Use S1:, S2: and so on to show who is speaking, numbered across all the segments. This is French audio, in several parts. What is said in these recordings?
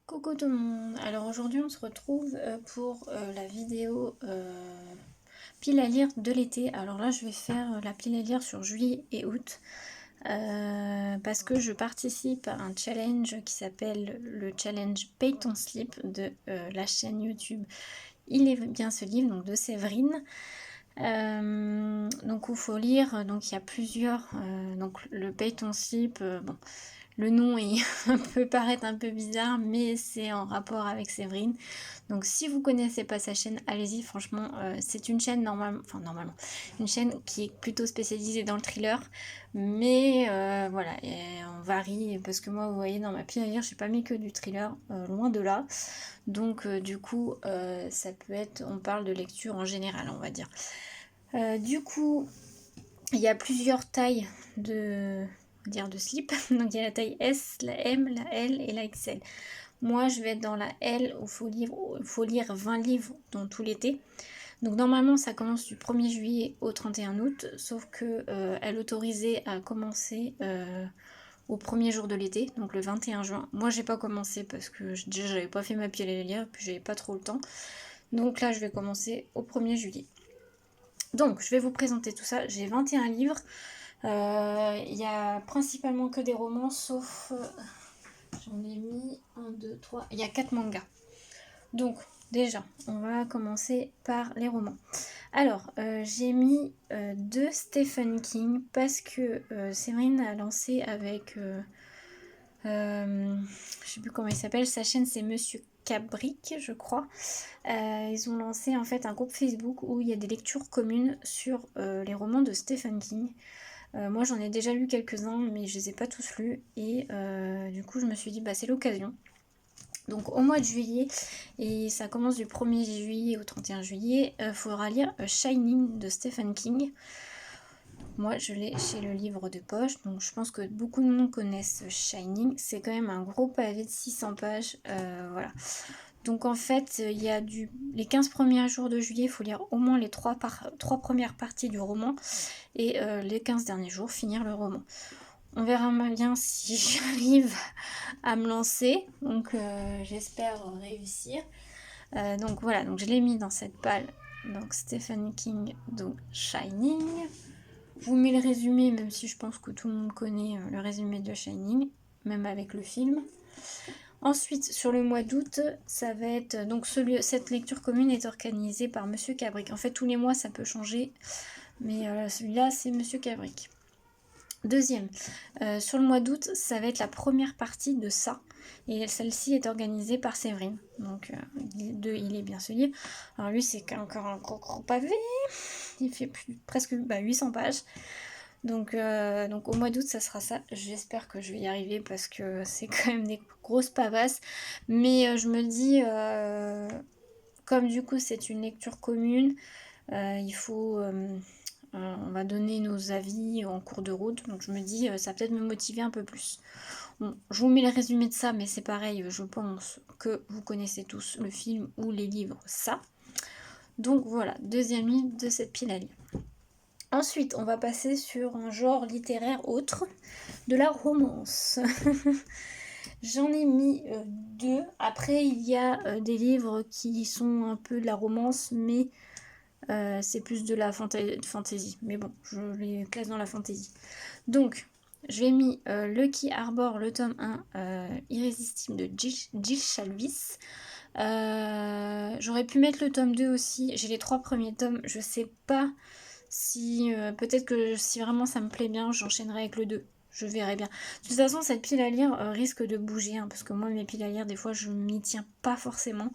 S1: Coucou tout le monde, alors aujourd'hui on se retrouve pour la vidéo pile à lire de l'été. Alors là je vais faire la pile à lire sur juillet et août parce que je participe à un challenge qui s'appelle le challenge Pay ton slip de la chaîne YouTube Il est bien ce livre, donc de Séverine. Donc il faut lire, donc il y a plusieurs, donc le Pay ton slip, bon. Le nom peut paraître un peu bizarre, mais c'est en rapport avec Séverine. Donc si vous connaissez pas sa chaîne, allez-y, franchement, c'est une chaîne normalement, une chaîne qui est plutôt spécialisée dans le thriller. Mais voilà, et on varie, parce que moi, vous voyez, dans ma pile à lire, j'ai pas mis que du thriller, loin de là. Donc du coup, ça peut être, on parle de lecture en général, on va dire. Du coup, il y a plusieurs tailles de slip. Donc il y a la taille S, la M, la L et la XL. Moi je vais être dans la L où il faut lire 20 livres dans tout l'été. Donc normalement ça commence du 1er juillet au 31 août, sauf que elle autorisait à commencer au premier jour de l'été, donc le 21 juin. Moi j'ai pas commencé parce que déjà j'avais pas fait ma pile à lire, puis j'avais pas trop le temps. Donc là je vais commencer au 1er juillet. Donc je vais vous présenter tout ça, j'ai 21 livres. Il y a principalement que des romans, sauf j'en ai mis 1, 2, 3, il y a 4 mangas. Donc déjà, on va commencer par les romans. Alors, j'ai mis 2 Stephen King parce que Séverine a lancé avec, je sais plus comment il s'appelle, sa chaîne c'est Monsieur Cabric, je crois. Ils ont lancé en fait un groupe Facebook où il y a des lectures communes sur les romans de Stephen King. Moi j'en ai déjà lu quelques-uns mais je les ai pas tous lus et du coup je me suis dit bah c'est l'occasion. Donc au mois de juillet, et ça commence du 1er juillet au 31 juillet, faudra lire Shining de Stephen King. Moi je l'ai chez le livre de poche, donc je pense que beaucoup de monde connaissent Shining. C'est quand même un gros pavé de 600 pages, voilà. Donc en fait, il y a les 15 premiers jours de juillet, il faut lire au moins les 3 premières parties du roman, et les 15 derniers jours, finir le roman. On verra bien si j'arrive à me lancer, donc j'espère réussir. Donc voilà, donc je l'ai mis dans cette palle, donc Stephen King, donc Shining. Je vous mets le résumé, même si je pense que tout le monde connaît le résumé de Shining, même avec le film. Ensuite, sur le mois d'août, ça va être... Donc cette lecture commune est organisée par Monsieur Cabric. En fait, tous les mois, ça peut changer, mais celui-là, c'est Monsieur Cabric. Deuxième, sur le mois d'août, ça va être la première partie de ça. Et celle-ci est organisée par Séverine. Donc, il est bien ce livre. Alors lui, c'est encore un gros pavé. Il fait presque 800 pages. Donc au mois d'août, ça sera ça. J'espère que je vais y arriver parce que c'est quand même des grosses pavasses. Mais je me dis, comme du coup c'est une lecture commune, il faut... on va donner nos avis en cours de route, donc je me dis ça va peut-être me motiver un peu plus. Bon, je vous mets le résumé de ça, mais c'est pareil, je pense que vous connaissez tous le film ou les livres, ça. Donc voilà, deuxième livre de cette pile à lire. Ensuite, on va passer sur un genre littéraire autre, de la romance. J'en ai mis 2. Après, il y a des livres qui sont un peu de la romance, mais c'est plus de la fantasy. Mais bon, je les classe dans la fantasy. Donc, j'ai mis Lucky Arbor, le tome 1, Irrésistible de Jill Shalvis. J'aurais pu mettre le tome 2 aussi. J'ai les 3 premiers tomes. Je sais pas si... peut-être que si vraiment ça me plaît bien, j'enchaînerai avec le 2. Je verrai bien. De toute façon, cette pile à lire risque de bouger, hein, parce que moi, mes piles à lire, des fois, je m'y tiens pas forcément.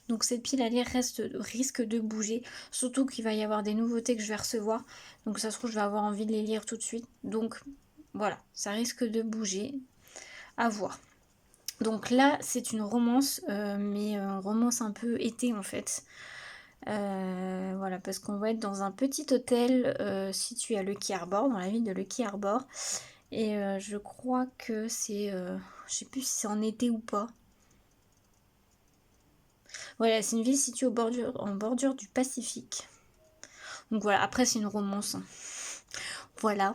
S1: Donc cette pile à lire risque de bouger, surtout qu'il va y avoir des nouveautés que je vais recevoir. Donc ça se trouve, je vais avoir envie de les lire tout de suite. Donc voilà, ça risque de bouger. À voir. Donc là, c'est une romance, mais romance un peu été en fait. Voilà, parce qu'on va être dans un petit hôtel situé à Lucky Arbor, dans la ville de Lucky Arbor. Et je crois que c'est... je sais plus si c'est en été ou pas. Voilà, c'est une ville située en bordure du Pacifique. Donc voilà, après c'est une romance. Voilà.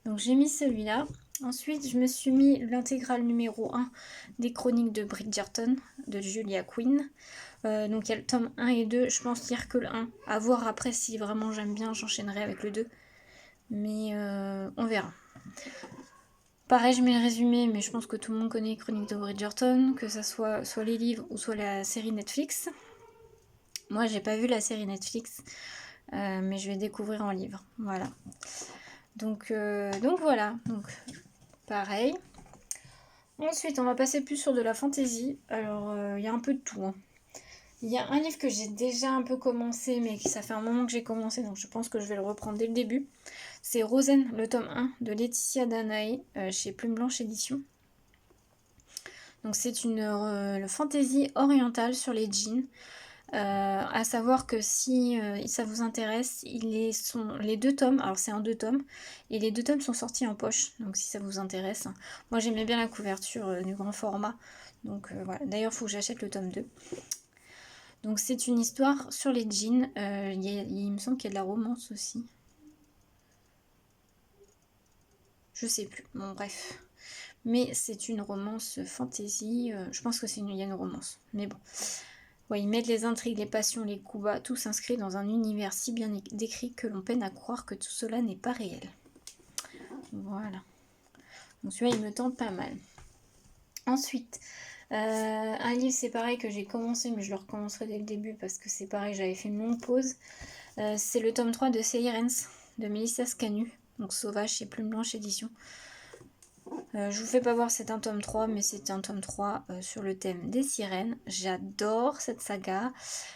S1: Donc j'ai mis celui-là. Ensuite, je me suis mis l'intégrale numéro 1 des chroniques de Bridgerton de Julia Quinn. Donc il y a le tome 1 et 2, je pense lire que le 1. À voir après si vraiment j'aime bien, j'enchaînerai avec le 2. Mais on verra. Pareil, je mets le résumé, mais je pense que tout le monde connaît les chroniques de Bridgerton, que ça soit les livres ou soit la série Netflix. Moi, j'ai pas vu la série Netflix, mais je vais découvrir en livre. Voilà. Donc voilà. Donc pareil. Ensuite, on va passer plus sur de la fantasy. Alors, il y a un peu de tout. Hein. Il y a un livre que j'ai déjà un peu commencé, mais ça fait un moment que j'ai commencé, donc je pense que je vais le reprendre dès le début. C'est Rosen, le tome 1 de Laetitia Danae, chez Plume Blanche Édition. Donc c'est une fantasy orientale sur les djinns. À savoir que si ça vous intéresse, les 2 tomes, alors c'est en 2 tomes, et les 2 tomes sont sortis en poche, donc si ça vous intéresse. Moi j'aimais bien la couverture du grand format, donc voilà. D'ailleurs il faut que j'achète le tome 2. Donc c'est une histoire sur les djinns, il me semble qu'il y a de la romance aussi. Je sais plus, bon bref. Mais c'est une romance fantasy, je pense que il y a une romance, mais bon. Ouais, ils mettent les intrigues, les passions, les coups bas, tout s'inscrit dans un univers si bien décrit que l'on peine à croire que tout cela n'est pas réel. Voilà. Donc celui-là, il me tente pas mal. Ensuite, un livre, c'est pareil que j'ai commencé, mais je le recommencerai dès le début parce que c'est pareil, j'avais fait une longue pause. C'est le tome 3 de Sirens de Mélissa Scanu, donc Sauvage chez Plume Blanche Édition. Je vous fais pas voir, c'est un tome 3, mais c'est un tome 3 sur le thème des sirènes. J'adore cette saga.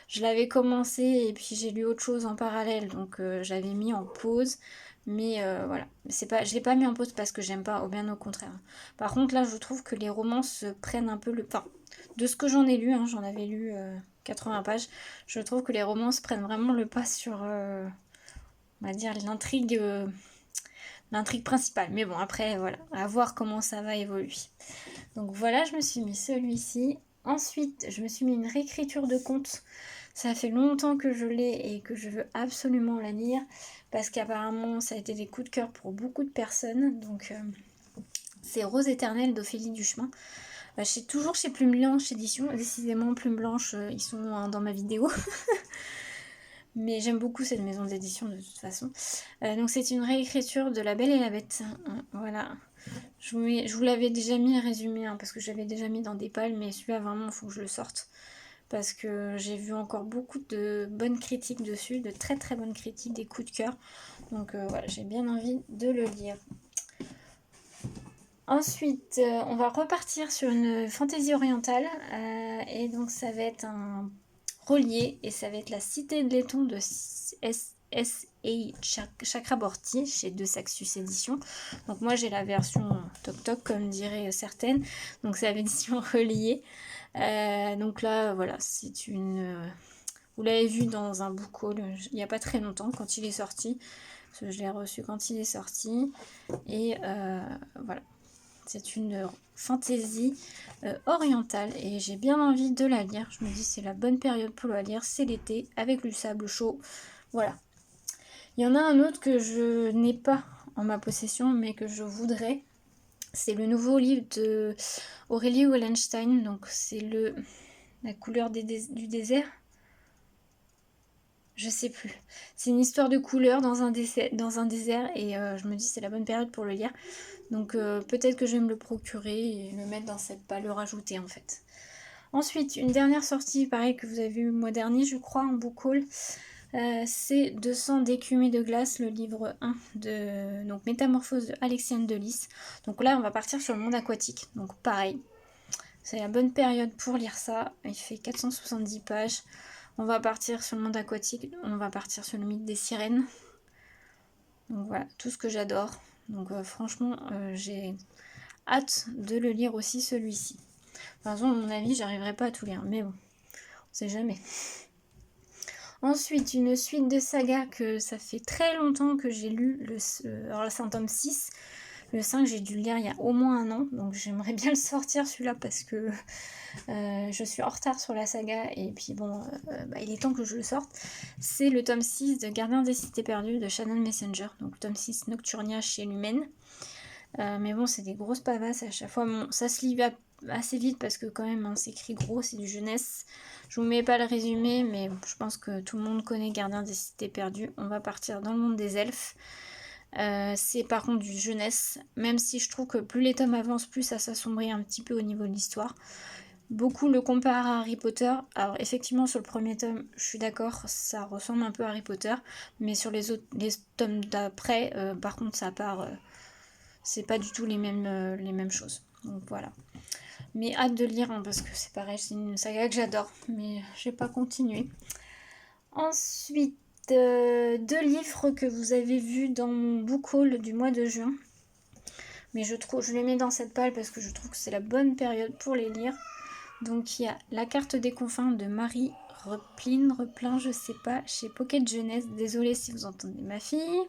S1: Je l'avais commencé et puis j'ai lu autre chose en parallèle, donc j'avais mis en pause. Mais voilà, je l'ai pas mis en pause parce que j'aime pas, ou bien au contraire. Par contre, là, je trouve que les romances prennent un peu le... Enfin, de ce que j'en ai lu, hein, j'en avais lu 80 pages, je trouve que les romances prennent vraiment le pas sur, on va dire, l'intrigue principale. Mais bon, après, voilà, à voir comment ça va évoluer. Donc voilà, je me suis mis celui-ci. Ensuite, je me suis mis une réécriture de conte. Ça fait longtemps que je l'ai et que je veux absolument la lire parce qu'apparemment, ça a été des coups de cœur pour beaucoup de personnes. Donc, c'est Rose éternelle d'Ophélie Duchemin. Toujours chez Plume Blanche Édition. Décidément, Plume Blanche, ils sont dans ma vidéo. Mais j'aime beaucoup cette maison d'édition de toute façon. Donc c'est une réécriture de La Belle et la Bête. Voilà. Je vous l'avais déjà mis à résumer, hein, parce que j'avais déjà mis dans des pales, mais celui-là vraiment il faut que je le sorte. Parce que j'ai vu encore beaucoup de bonnes critiques dessus, de très très bonnes critiques, des coups de cœur. Donc voilà, j'ai bien envie de le lire. Ensuite, on va repartir sur une fantaisie orientale. Et donc ça va être un relié et ça va être La Cité de Laiton de S.A. Chakraborty chez De Saxus Éditions. Donc moi j'ai la version Toc Toc comme diraient certaines, donc c'est la version reliée. Donc là voilà, c'est une... vous l'avez vu dans un book haul il n'y a pas très longtemps quand il est sorti, parce que je l'ai reçu quand il est sorti. Et voilà, c'est une fantaisie orientale et j'ai bien envie de la lire. Je me dis c'est la bonne période pour la lire, c'est l'été avec du sable chaud. Voilà. Il y en a un autre que je n'ai pas en ma possession mais que je voudrais. C'est le nouveau livre de Aurélie Wallenstein. Donc c'est La couleur du désert. Je sais plus. C'est une histoire de couleurs dans un désert et je me dis c'est la bonne période pour le lire. Donc peut-être que je vais me le procurer et le mettre dans cette palle, le rajouter en fait. Ensuite, une dernière sortie, pareil que vous avez vu le mois dernier, je crois, en book haul. C'est 200 d'écumée de glace, le livre 1 de donc, Métamorphose de Alexiane Delis. Donc là, on va partir sur le monde aquatique. Donc pareil, c'est la bonne période pour lire ça. Il fait 470 pages. On va partir sur le monde aquatique, on va partir sur le mythe des sirènes. Donc voilà, tout ce que j'adore. Donc franchement, j'ai hâte de le lire aussi celui-ci. Enfin, à mon avis, j'arriverai pas à tout lire, mais bon, on sait jamais. Ensuite, une suite de sagas que ça fait très longtemps que j'ai lu. Alors là, c'est un tome 6. Le 5, j'ai dû le lire il y a au moins un an. Donc j'aimerais bien le sortir celui-là parce que je suis en retard sur la saga. Et puis bon, il est temps que je le sorte. C'est le tome 6 de Gardien des Cités Perdues de Shannon Messenger. Donc tome 6 Nocturnia chez Lumen. Mais bon, c'est des grosses pavasses à chaque fois. Bon, ça se lit assez vite parce que quand même, hein, c'est écrit gros, c'est du jeunesse. Je vous mets pas le résumé, mais je pense que tout le monde connaît Gardien des Cités Perdues. On va partir dans le monde des elfes. C'est par contre du jeunesse, même si je trouve que plus les tomes avancent, plus ça s'assombrit un petit peu au niveau de l'histoire. Beaucoup le comparent à Harry Potter. Alors effectivement sur le premier tome, je suis d'accord, ça ressemble un peu à Harry Potter, mais sur les tomes d'après, par contre ça part, c'est pas du tout les mêmes choses. Donc voilà. Mais hâte de lire hein, parce que c'est pareil, c'est une saga que j'adore, mais j'ai pas continué. Ensuite, deux livres que vous avez vus dans mon book haul du mois de juin. Mais je les mets dans cette palle parce que je trouve que c'est la bonne période pour les lire. Donc il y a La carte des confins de Marie Replin, je sais pas, chez Pocket Jeunesse. Désolée si vous entendez ma fille.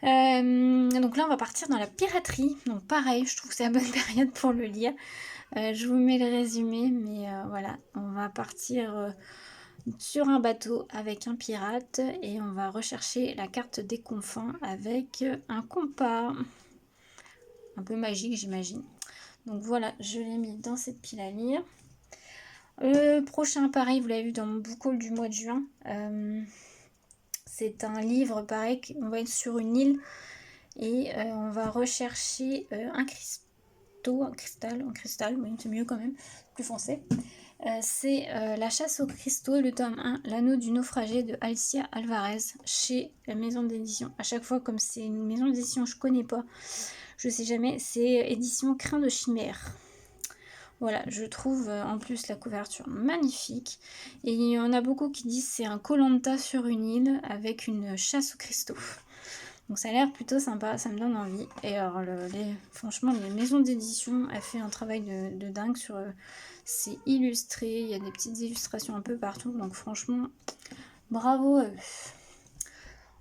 S1: Donc là on va partir dans la piraterie. Donc pareil, je trouve que c'est la bonne période pour le lire. Je vous mets le résumé, mais voilà, on va partir sur un bateau avec un pirate et on va rechercher la carte des confins avec un compas. Un peu magique j'imagine. Donc voilà, je l'ai mis dans cette pile à lire. Le prochain, pareil, vous l'avez vu dans mon book haul du mois de juin. C'est un livre, pareil, on va être sur une île et on va rechercher un cristal, oui, c'est mieux quand même, plus foncé. C'est La chasse aux cristaux, le tome 1, L'anneau du naufragé de Alicia Alvarez, chez la maison d'édition. À chaque fois, comme c'est une maison d'édition, je connais pas, je sais jamais, c'est édition Crin de Chimère. Voilà, je trouve en plus la couverture magnifique. Et il y en a beaucoup qui disent c'est un Koh-Lanta sur une île avec une chasse aux cristaux. Donc ça a l'air plutôt sympa, ça me donne envie. Et alors franchement, les maisons d'édition a fait un travail de dingue sur... c'est illustré, il y a des petites illustrations un peu partout. Donc franchement, bravo à eux.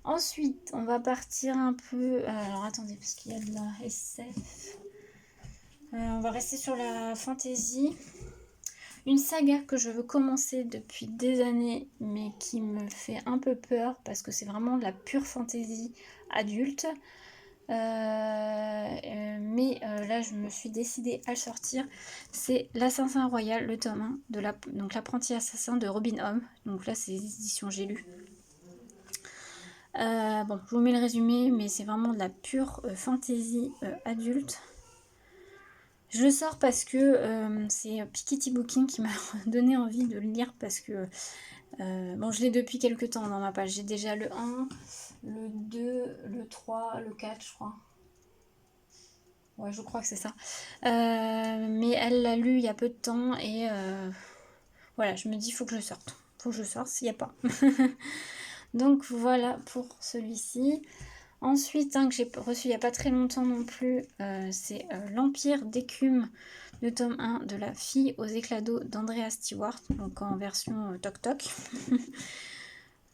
S1: Ensuite, on va partir un peu... alors attendez, parce qu'il y a de la SF... on va rester sur la fantasy. Une saga que je veux commencer depuis des années, mais qui me fait un peu peur parce que c'est vraiment de la pure fantasy adulte. Là, je me suis décidée à le sortir. C'est L'Assassin Royal, le tome 1, donc l'apprenti assassin de Robin Hood. Donc là, c'est les éditions J'ai lu. Bon, je vous mets le résumé, mais c'est vraiment de la pure fantasy adulte. Je le sors parce que c'est Piketty Booking qui m'a donné envie de le lire parce que bon, je l'ai depuis quelques temps dans ma page. J'ai déjà le 1, le 2, le 3, le 4 je crois. Ouais, je crois que c'est ça. Mais elle l'a lu il y a peu de temps et voilà, je me dis faut que je sorte. Faut que je sorte s'il n'y a pas. Donc voilà pour celui-ci. Ensuite, que j'ai reçu il n'y a pas très longtemps non plus, c'est L'Empire d'écume, le tome 1 de La fille aux éclats d'eau d'Andrea Stewart, donc en version Toc Toc.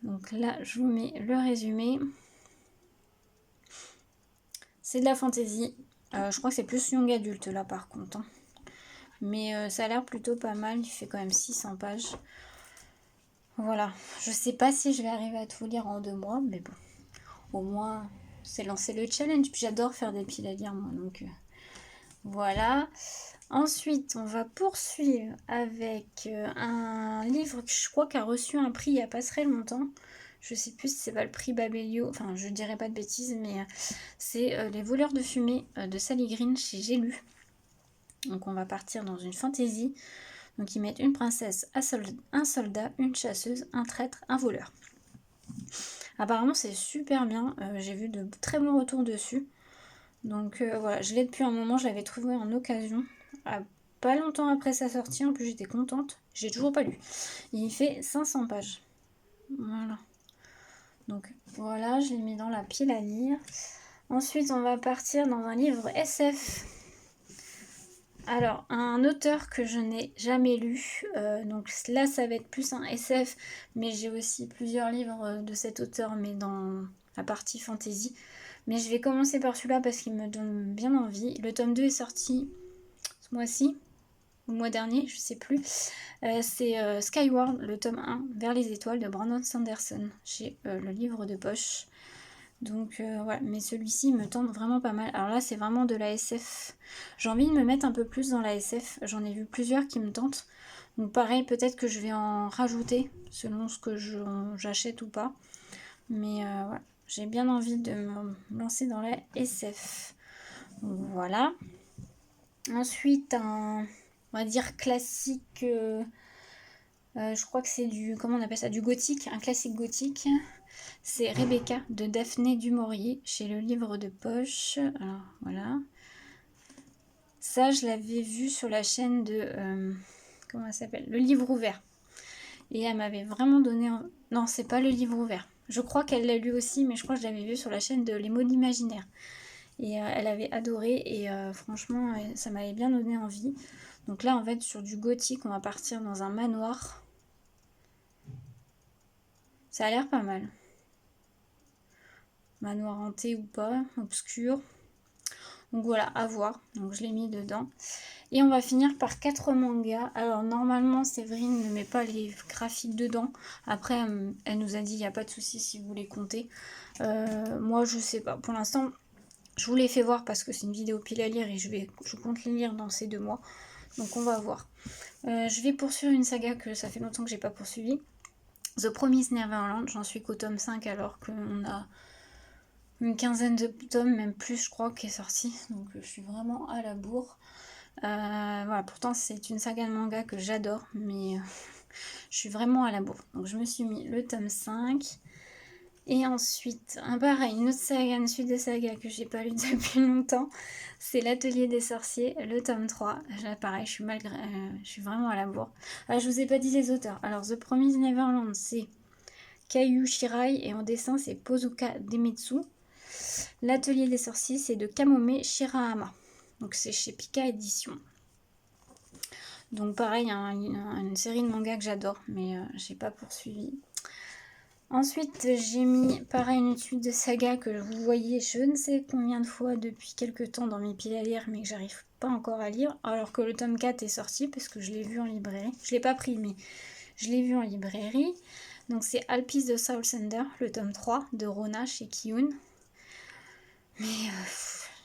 S1: Donc là, je vous mets le résumé. C'est de la fantasy. Je crois que c'est plus young adulte là par contre. Hein. Mais ça a l'air plutôt pas mal. Il fait quand même 600 pages. Voilà. Je sais pas si je vais arriver à tout lire en 2 mois, mais bon. Au moins, c'est lancer le challenge. Puis j'adore faire des piles à lire moi. Donc voilà. Ensuite, on va poursuivre avec un livre que je crois qui a reçu un prix il n'y a pas très longtemps. Je sais plus si c'est pas le prix Babelio, enfin je dirais pas de bêtises, mais c'est Les voleurs de fumée de Sally Green chez J'ai lu. Donc on va partir dans une fantaisie. Donc ils mettent une princesse, un soldat, une chasseuse, un traître, un voleur. Apparemment c'est super bien, j'ai vu de très bons retours dessus. Donc voilà, je l'ai depuis un moment, je l'avais trouvé en occasion. Pas longtemps après sa sortie, en plus j'étais contente. J'ai toujours pas lu. Il fait 500 pages. Voilà. Donc voilà, je l'ai mis dans la pile à lire. Ensuite, on va partir dans un livre SF. Alors, un auteur que je n'ai jamais lu. Donc là, ça va être plus un SF. Mais j'ai aussi plusieurs livres de cet auteur, mais dans la partie fantasy. Mais je vais commencer par celui-là parce qu'il me donne bien envie. Le tome 2 est sorti ce mois-ci. Ou le mois dernier, je sais plus. C'est Skyward, le tome 1, Vers les étoiles de Brandon Sanderson, chez le livre de poche. Donc ouais, mais celui-ci me tente vraiment pas mal. Alors là, c'est vraiment de la SF. J'ai envie de me mettre un peu plus dans la SF. J'en ai vu plusieurs qui me tentent. Donc pareil, peut-être que je vais en rajouter selon ce que j'achète ou pas. Mais ouais, j'ai bien envie de me lancer dans la SF. Voilà. Ensuite, on va dire classique. Je crois que c'est du, comment on appelle ça, du gothique, un classique gothique. C'est Rebecca de Daphné du Maurier chez le livre de poche. Alors voilà. Ça, je l'avais vu sur la chaîne de, comment elle s'appelle, Le Livre Ouvert. Et elle m'avait vraiment donné... Non, c'est pas Le Livre Ouvert. Je crois qu'elle l'a lu aussi, mais je crois que je l'avais vu sur la chaîne de Les Mots d'Imaginaire. Et elle avait adoré et franchement, ça m'avait bien donné envie. Donc là, en fait, sur du gothique, on va partir dans un manoir. Ça a l'air pas mal. Manoir hanté ou pas, obscur. Donc voilà, à voir. Donc je l'ai mis dedans. Et on va finir par 4 mangas. Alors normalement, Séverine ne met pas les graphiques dedans. Après, elle nous a dit, il n'y a pas de souci si vous les comptez. Moi, je sais pas. Pour l'instant, je vous les fais voir parce que c'est une vidéo pile à lire et je compte les lire dans ces 2 mois. Donc on va voir. Je vais poursuivre une saga que ça fait longtemps que j'ai pas poursuivi. The Promised Neverland. J'en suis qu'au tome 5 alors qu'on a une quinzaine de tomes, même plus je crois, qui est sorti. Donc je suis vraiment à la bourre. Voilà, pourtant c'est une saga de manga que j'adore, mais je suis vraiment à la bourre. Donc je me suis mis le tome 5. Et ensuite, pareil, une autre saga, une suite de sagas que j'ai pas lu depuis longtemps. C'est l'Atelier des Sorciers, le tome 3. Là, pareil, je suis vraiment à la bourre. Je vous ai pas dit les auteurs. Alors, The Promised Neverland, c'est Kayu Shirai et en dessin, c'est Pozuka Demetsu. L'Atelier des Sorciers, c'est de Kamome Shirahama. Donc, c'est chez Pika Édition. Donc, pareil, une série de mangas que j'adore, mais j'ai pas poursuivi. Ensuite, j'ai mis pareil une suite de sagas que vous voyez je ne sais combien de fois depuis quelques temps dans mes piles à lire, mais que j'arrive pas encore à lire, alors que le tome 4 est sorti parce que je l'ai vu en librairie. Je l'ai pas pris, mais je l'ai vu en librairie. Donc c'est Alpis de Soul Sender, le tome 3 de Rona chez Kiyun. Mais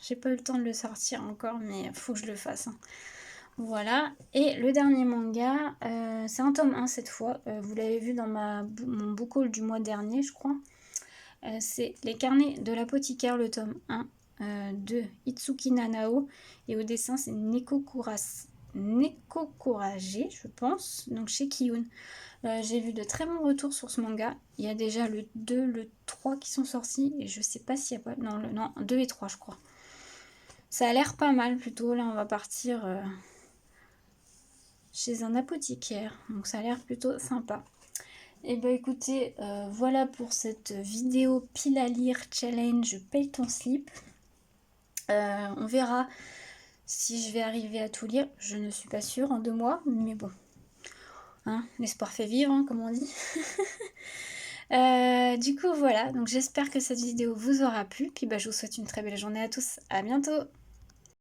S1: j'ai pas eu le temps de le sortir encore, mais faut que je le fasse. Hein. Voilà, et le dernier manga, c'est un tome 1 cette fois, vous l'avez vu dans mon book haul du mois dernier je crois, c'est Les Carnets de l'apothicaire, le tome 1 de Itsuki Nanao, et au dessin c'est Neko Kurage, je pense, donc chez Kiyun. J'ai vu de très bons retours sur ce manga, il y a déjà le 2, le 3 qui sont sortis, et je sais pas s'il y a pas, non, 2 et 3 je crois. Ça a l'air pas mal plutôt, là on va partir... chez un apothicaire, donc ça a l'air plutôt sympa. Et bah écoutez, voilà pour cette vidéo pile à lire challenge paye ton slip. On verra si je vais arriver à tout lire, je ne suis pas sûre en 2 mois, mais bon, hein, l'espoir fait vivre, hein, comme on dit. Du coup voilà, donc j'espère que cette vidéo vous aura plu, puis bah je vous souhaite une très belle journée à tous, à bientôt.